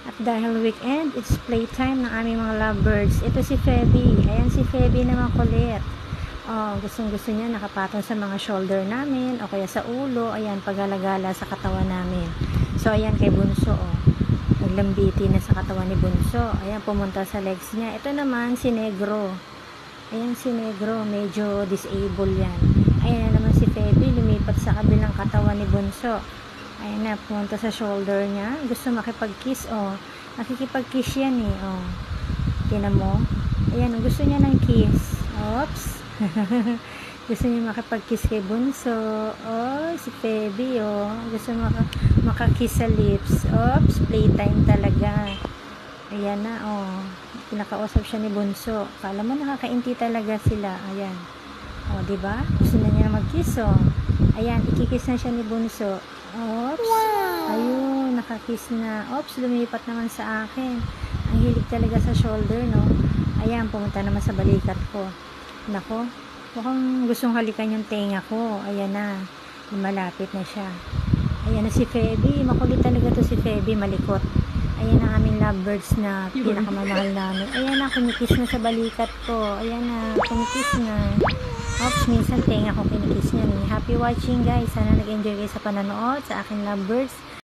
At dahil weekend, it's playtime ng aming mga lovebirds. Ito si Feby. Ayan si Feby naman kulit. Oh, gustong-gusto niya nakapatong sa mga shoulder namin o kaya sa ulo. Ayan, paggalagala sa katawan namin. So, ayan kay Bunso. Oh. Naglambiti na sa katawan ni Bunso. Ayan, pumunta sa legs niya. Ito naman si Negro. Ayan si Negro. Medyo disabled yan. Ayan naman si Feby. Lumipat sa kabilang katawan ni Bunso. Ayan na, pumunta sa shoulder niya. Gusto makipag-kiss. Oh, nakikipag-kiss yan eh. Oh. Tingnan mo. Ayan, gusto niya ng kiss. Oops. Gusto niya makipag-kiss kay Bunso. Oh, si Feby, oh. Gusto makakiss sa lips. Oops, playtime talaga. Ayan na, oh. Pinakausap siya ni Bunso. Kala mo nakakainti talaga sila. Ayan. Oh, diba? Gusto na niya mag-kiss, oh. Ayan, ikikiss na siya ni Bunso. Oops. Wow. Ayun, nakakiss na. Oops, lumipat naman sa akin. Ang hilig talaga sa shoulder, no? Ayan, pumunta naman sa balikat ko. Nako, mukhang gustong halikan yung tenga ko. Ayan na, malapit na siya. Ayan na si Feby. Makulit talaga to si Feby, malikot. Ayan ang aming lovebirds na pinakamamahal namin. Ayan na, kumikiss na sa balikat ko. Ayan na, kumikiss na. Oops, minsan tenga ko kinikiss niya. Happy watching guys. Sana nag-enjoy kayo sa panonood sa aking lovebirds.